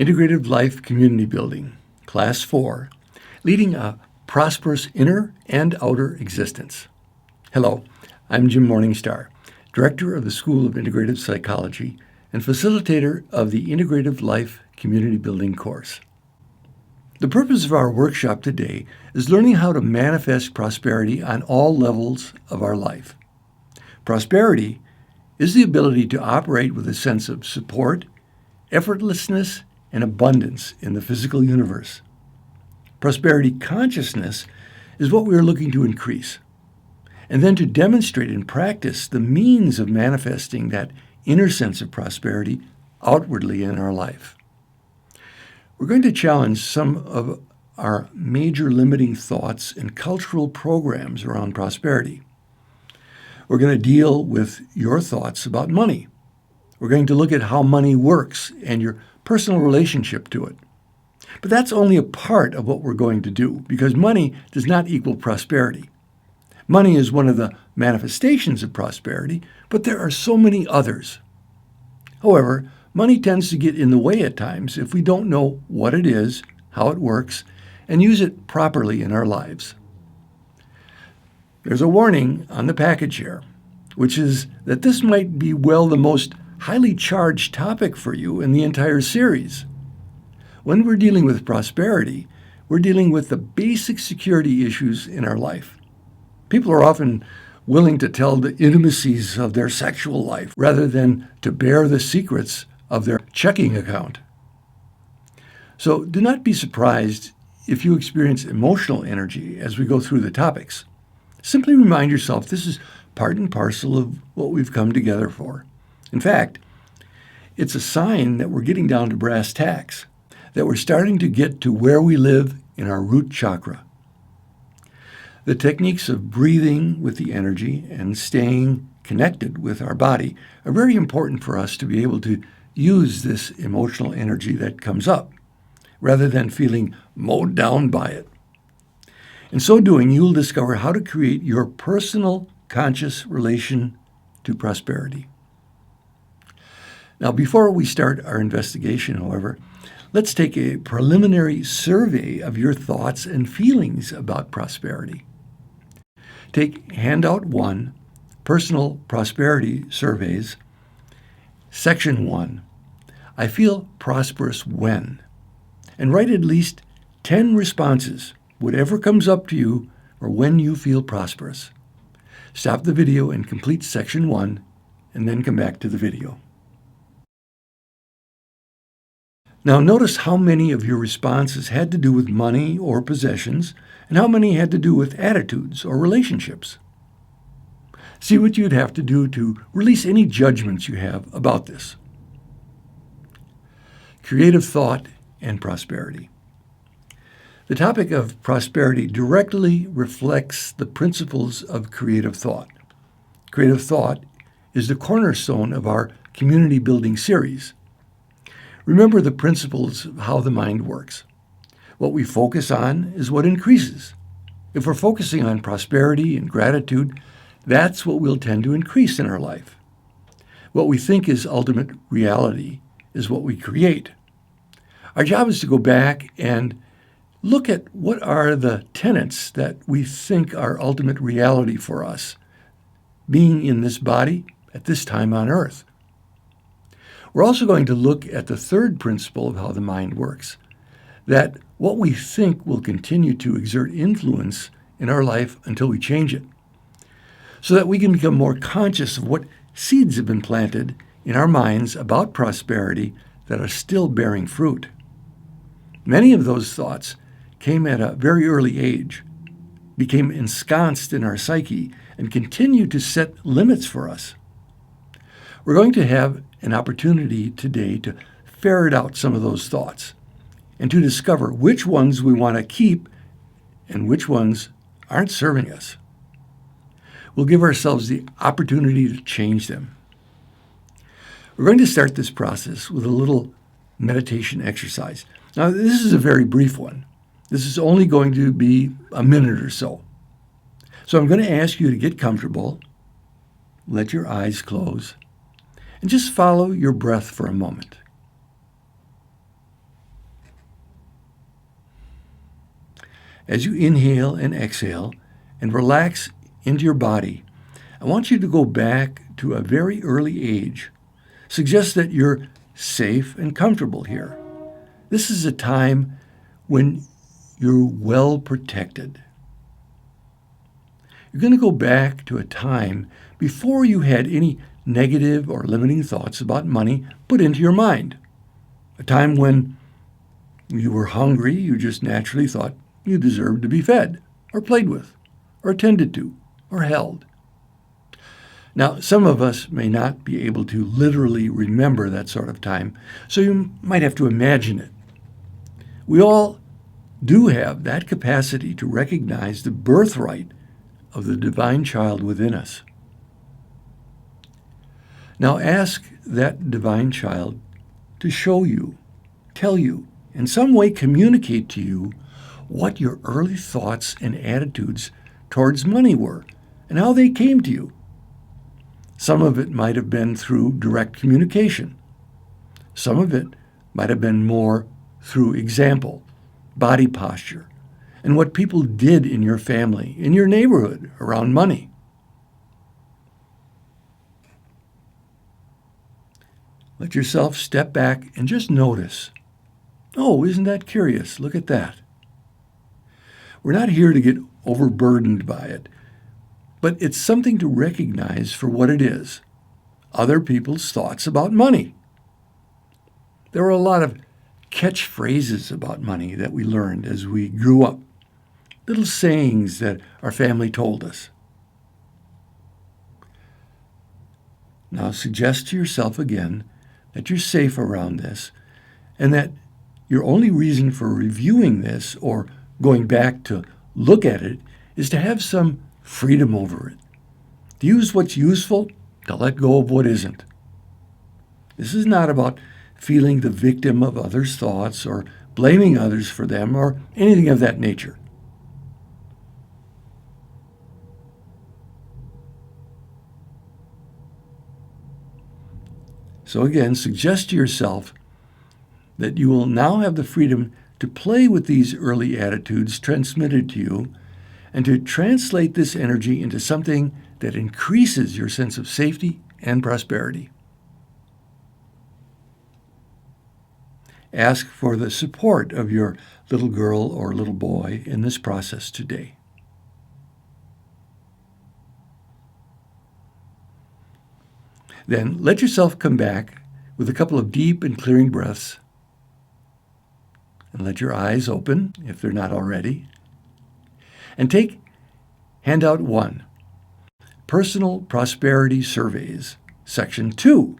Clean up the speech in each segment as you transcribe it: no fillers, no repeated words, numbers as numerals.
Integrative Life Community Building, Class 4, Leading a Prosperous Inner and Outer Existence. Hello, I'm Jim Morningstar, Director of the School of Integrative Psychology and facilitator of the Integrative Life Community Building course. The purpose of our workshop today is learning how to manifest prosperity on all levels of our life. Prosperity is the ability to operate with a sense of support, effortlessness, and abundance in the physical universe. Prosperity consciousness is what we are looking to increase, and then to demonstrate in practice the means of manifesting that inner sense of prosperity outwardly in our life. We're going to challenge some of our major limiting thoughts and cultural programs around prosperity. We're going to deal with your thoughts about money. We're going to look at how money works and your personal relationship to it. But that's only a part of what we're going to do, because money does not equal prosperity. Money is one of the manifestations of prosperity, but there are so many others. However, money tends to get in the way at times if we don't know what it is, how it works, and use it properly in our lives. There's a warning on the package here, which is that this might be, the most highly charged topic for you in the entire series. When we're dealing with prosperity, we're dealing with the basic security issues in our life. People are often willing to tell the intimacies of their sexual life rather than to bear the secrets of their checking account. So do not be surprised if you experience emotional energy as we go through the topics. Simply remind yourself this is part and parcel of what we've come together for. In fact, it's a sign that we're getting down to brass tacks, that we're starting to get to where we live in our root chakra. The techniques of breathing with the energy and staying connected with our body are very important for us to be able to use this emotional energy that comes up, rather than feeling mowed down by it. In so doing, you'll discover how to create your personal conscious relation to prosperity. Now, before we start our investigation, however, let's take a preliminary survey of your thoughts and feelings about prosperity. Take Handout 1, Personal Prosperity Surveys, Section 1, I feel prosperous when, and write at least 10 responses, whatever comes up to you or when you feel prosperous. Stop the video and complete Section 1, and then come back to the video. Now notice how many of your responses had to do with money or possessions, and how many had to do with attitudes or relationships. See what you'd have to do to release any judgments you have about this. Creative thought and prosperity. The topic of prosperity directly reflects the principles of creative thought. Creative thought is the cornerstone of our community building series. Remember the principles of how the mind works. What we focus on is what increases. If we're focusing on prosperity and gratitude, that's what we'll tend to increase in our life. What we think is ultimate reality is what we create. Our job is to go back and look at what are the tenets that we think are ultimate reality for us, being in this body at this time on earth. We're also going to look at the third principle of how the mind works, that what we think will continue to exert influence in our life until we change it, so that we can become more conscious of what seeds have been planted in our minds about prosperity that are still bearing fruit. Many of those thoughts came at a very early age, became ensconced in our psyche, and continue to set limits for us. We're going to have an opportunity today to ferret out some of those thoughts and to discover which ones we want to keep and which ones aren't serving us. We'll give ourselves the opportunity to change them. We're going to start this process with a little meditation exercise. Now, this is a very brief one. This is only going to be a minute or so. So I'm going to ask you to get comfortable, let your eyes close, and just follow your breath for a moment. As you inhale and exhale and relax into your body, I want you to go back to a very early age. Suggest that you're safe and comfortable here. This is a time when you're well protected. You're going to go back to a time before you had any negative or limiting thoughts about money put into your mind. A time when you were hungry, you just naturally thought you deserved to be fed, or played with, or attended to, or held. Now, some of us may not be able to literally remember that sort of time, so you might have to imagine it. We all do have that capacity to recognize the birthright of the divine child within us. Now ask that divine child to show you, tell you, in some way communicate to you what your early thoughts and attitudes towards money were and how they came to you. Some of it might have been through direct communication. Some of it might have been more through example, body posture, and what people did in your family, in your neighborhood, around money. Let yourself step back and just notice. Oh, isn't that curious? Look at that. We're not here to get overburdened by it, but it's something to recognize for what it is. Other people's thoughts about money. There were a lot of catchphrases about money that we learned as we grew up. Little sayings that our family told us. Now suggest to yourself again that you're safe around this and that your only reason for reviewing this or going back to look at it is to have some freedom over it. To use what's useful, to let go of what isn't. This is not about feeling the victim of others' thoughts or blaming others for them or anything of that nature. So again, suggest to yourself that you will now have the freedom to play with these early attitudes transmitted to you and to translate this energy into something that increases your sense of safety and prosperity. Ask for the support of your little girl or little boy in this process today. Then let yourself come back with a couple of deep and clearing breaths. And let your eyes open, if they're not already. And take handout 1, Personal Prosperity Surveys, Section 2,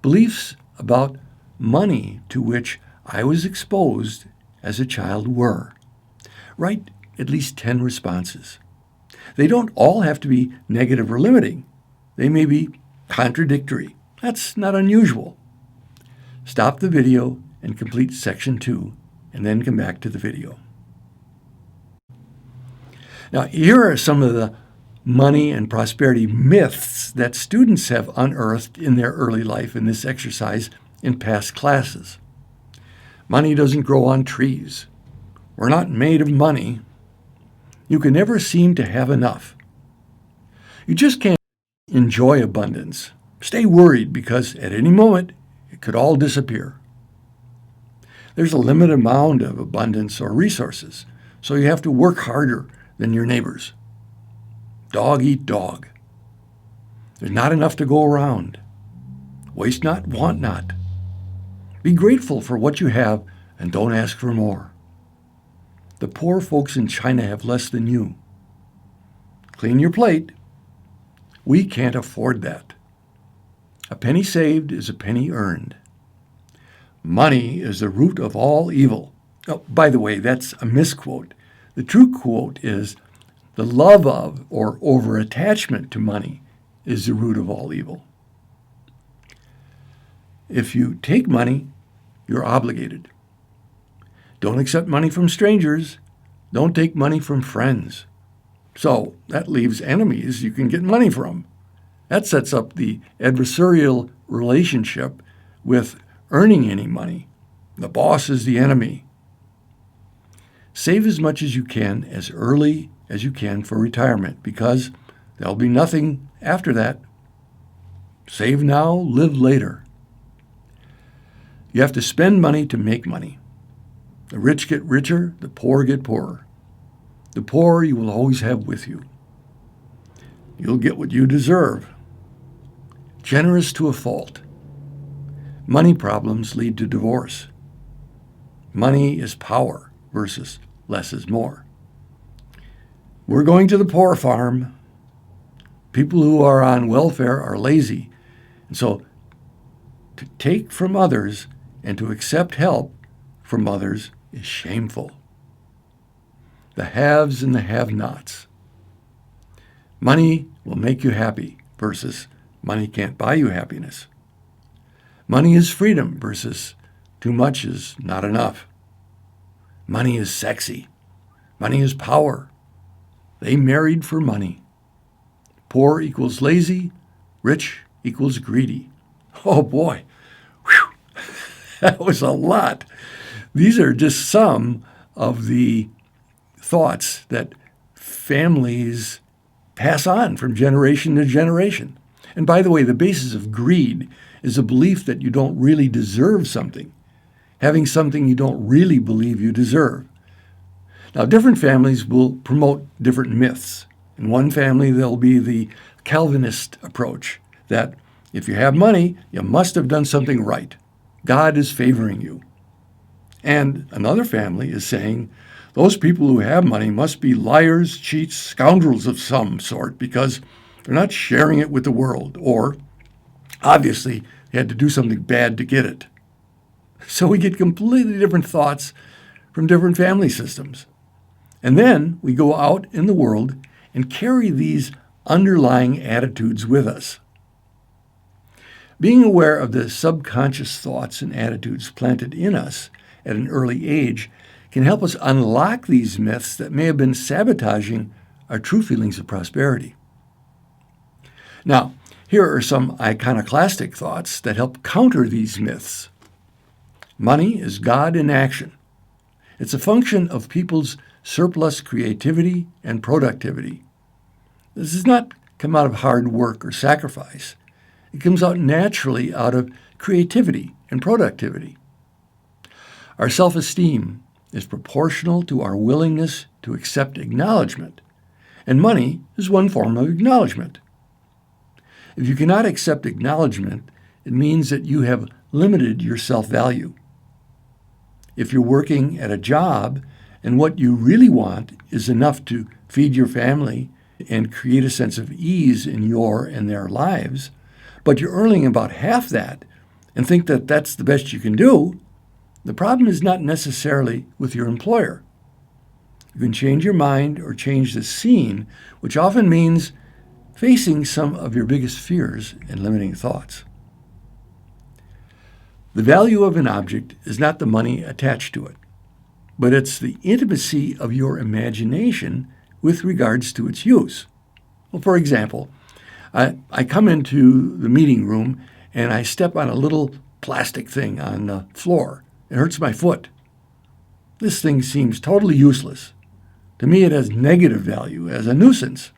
Beliefs about money to which I was exposed as a child were. Write at least 10 responses. They don't all have to be negative or limiting. They may be contradictory. That's not unusual. Stop the video and complete Section 2, and then come back to the video. Now, here are some of the money and prosperity myths that students have unearthed in their early life in this exercise in past classes. Money doesn't grow on trees. We're not made of money. You can never seem to have enough. You just can't enjoy abundance. Stay worried because at any moment it could all disappear. There's a limited amount of abundance or resources, so you have to work harder than your neighbors. Dog eat dog. There's not enough to go around. Waste not, want not. Be grateful for what you have and don't ask for more. The poor folks in China have less than you. Clean your plate. We can't afford that. A penny saved is a penny earned. Money is the root of all evil. Oh, by the way, that's a misquote. The true quote is, the love of or over-attachment to money is the root of all evil. If you take money, you're obligated. Don't accept money from strangers. Don't take money from friends. So that leaves enemies you can get money from. That sets up the adversarial relationship with earning any money. The boss is the enemy. Save as much as you can as early as you can for retirement, because there'll be nothing after that. Save now, live later. You have to spend money to make money. The rich get richer, the poor get poorer. The poor you will always have with you. You'll get what you deserve. Generous to a fault. Money problems lead to divorce. Money is power versus less is more. We're going to the poor farm. People who are on welfare are lazy. And so to take from others and to accept help from others is shameful. The haves and the have-nots. Money will make you happy versus money can't buy you happiness. Money is freedom versus too much is not enough. Money is sexy. Money is power. They married for money. Poor equals lazy. Rich equals greedy. Oh boy. Whew. That was a lot. These are just some of the thoughts that families pass on from generation to generation. And by the way, the basis of greed is a belief that you don't really deserve something, having something you don't really believe you deserve. Now, different families will promote different myths. In one family, there'll be the Calvinist approach that if you have money, you must have done something right. God is favoring you. And another family is saying, those people who have money must be liars, cheats, scoundrels of some sort because they're not sharing it with the world, or obviously they had to do something bad to get it. So we get completely different thoughts from different family systems. And then we go out in the world and carry these underlying attitudes with us. Being aware of the subconscious thoughts and attitudes planted in us at an early age can help us unlock these myths that may have been sabotaging our true feelings of prosperity. Now, here are some iconoclastic thoughts that help counter these myths. Money is God in action. It's a function of people's surplus creativity and productivity. This does not come out of hard work or sacrifice. It comes out naturally out of creativity and productivity. Our self-esteem is proportional to our willingness to accept acknowledgement, and money is one form of acknowledgement. If you cannot accept acknowledgement, it means that you have limited your self-value. If you're working at a job and what you really want is enough to feed your family and create a sense of ease in your and their lives, but you're earning about half that and think that that's the best you can do, the problem is not necessarily with your employer. You can change your mind or change the scene, which often means facing some of your biggest fears and limiting thoughts. The value of an object is not the money attached to it, but it's the intimacy of your imagination with regards to its use. Well, for example, I come into the meeting room and I step on a little plastic thing on the floor. It hurts my foot. This thing seems totally useless. To me, it has negative value as a nuisance.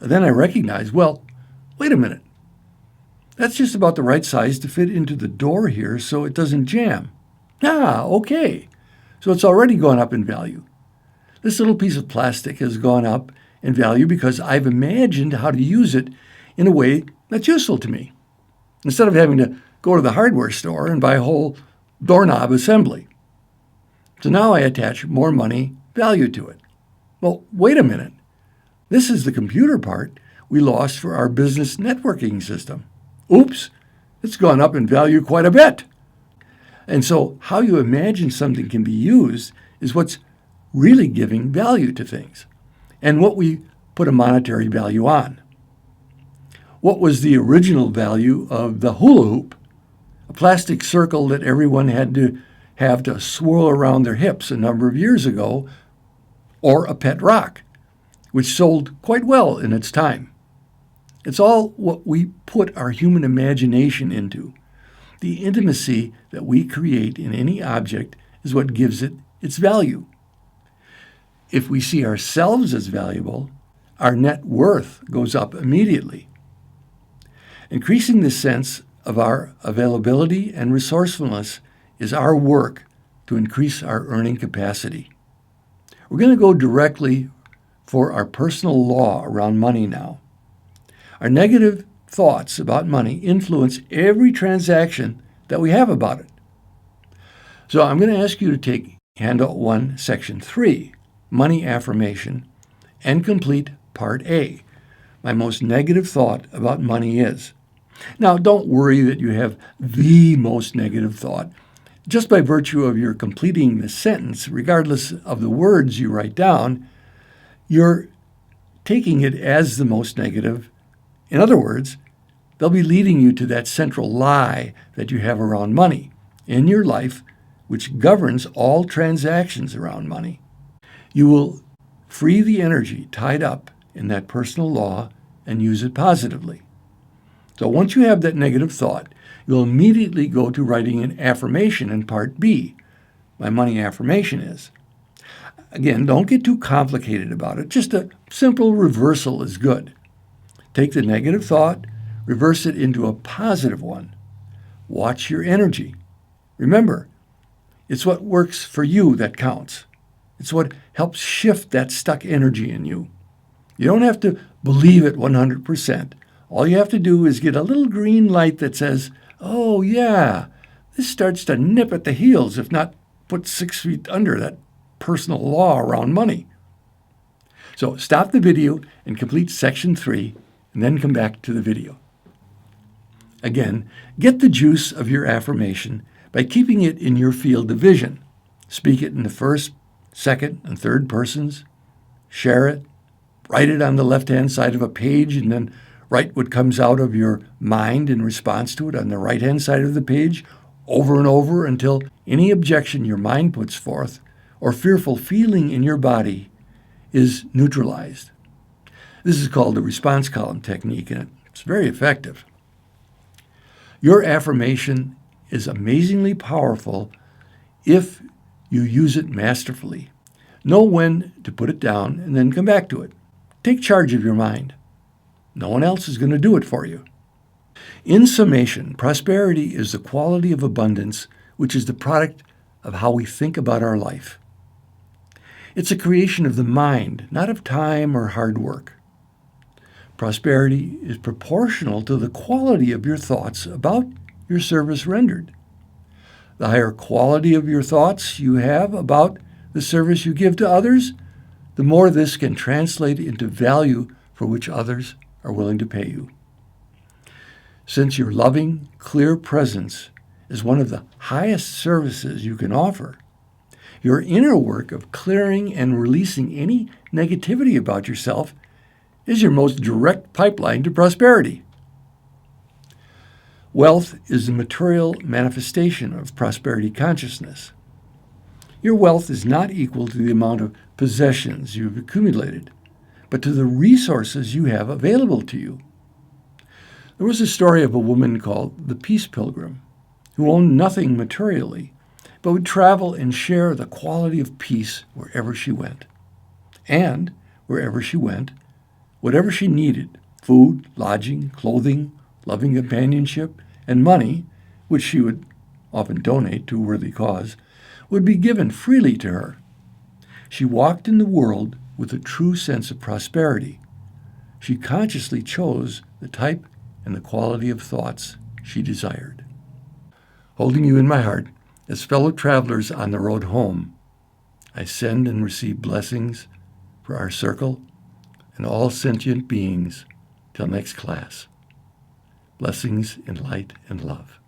Then I recognize, well, wait a minute. That's just about the right size to fit into the door here so it doesn't jam. Ah, okay. So it's already gone up in value. This little piece of plastic has gone up in value because I've imagined how to use it in a way that's useful to me, instead of having to go to the hardware store and buy a whole doorknob assembly. So now I attach more money value to it. Well, wait a minute. This is the computer part we lost for our business networking system. Oops, it's gone up in value quite a bit. And so how you imagine something can be used is what's really giving value to things, and what we put a monetary value on. What was the original value of the hula hoop? A plastic circle that everyone had to have to swirl around their hips a number of years ago, or a pet rock, which sold quite well in its time. It's all what we put our human imagination into. The intimacy that we create in any object is what gives it its value. If we see ourselves as valuable, our net worth goes up immediately. Increasing the sense of our availability and resourcefulness is our work to increase our earning capacity. We're going to go directly for our personal law around money now. Our negative thoughts about money influence every transaction that we have about it. So I'm going to ask you to take Handout 1, Section 3, Money Affirmation, and complete Part A. My most negative thought about money is. Now, don't worry that you have the most negative thought. Just by virtue of your completing the sentence, regardless of the words you write down, you're taking it as the most negative. In other words, they'll be leading you to that central lie that you have around money in your life, which governs all transactions around money. You will free the energy tied up in that personal law and use it positively. So once you have that negative thought, you'll immediately go to writing an affirmation in Part B. My money affirmation is. Again, don't get too complicated about it. Just a simple reversal is good. Take the negative thought, reverse it into a positive one. Watch your energy. Remember, it's what works for you that counts. It's what helps shift that stuck energy in you. You don't have to believe it 100%. All you have to do is get a little green light that says, oh yeah, this starts to nip at the heels, if not put 6 feet under that personal law around money. So stop the video and complete Section 3, and then come back to the video. Again, get the juice of your affirmation by keeping it in your field of vision. Speak it in the first, second, and third persons. Share it. Write it on the left-hand side of a page, and then write what comes out of your mind in response to it on the right-hand side of the page over and over until any objection your mind puts forth or fearful feeling in your body is neutralized. This is called the response column technique, and it's very effective. Your affirmation is amazingly powerful if you use it masterfully. Know when to put it down and then come back to it. Take charge of your mind. No one else is going to do it for you. In summation, prosperity is the quality of abundance, which is the product of how we think about our life. It's a creation of the mind, not of time or hard work. Prosperity is proportional to the quality of your thoughts about your service rendered. The higher quality of your thoughts you have about the service you give to others, the more this can translate into value for which others are willing to pay you. Since your loving, clear presence is one of the highest services you can offer, your inner work of clearing and releasing any negativity about yourself is your most direct pipeline to prosperity. Wealth is the material manifestation of prosperity consciousness. Your wealth is not equal to the amount of possessions you've accumulated, but to the resources you have available to you. There was a story of a woman called the Peace Pilgrim, who owned nothing materially, but would travel and share the quality of peace wherever she went. And wherever she went, whatever she needed, food, lodging, clothing, loving companionship, and money, which she would often donate to a worthy cause, would be given freely to her. She walked in the world with a true sense of prosperity. She consciously chose the type and the quality of thoughts she desired. Holding you in my heart, as fellow travelers on the road home, I send and receive blessings for our circle and all sentient beings till next class. Blessings in light and love.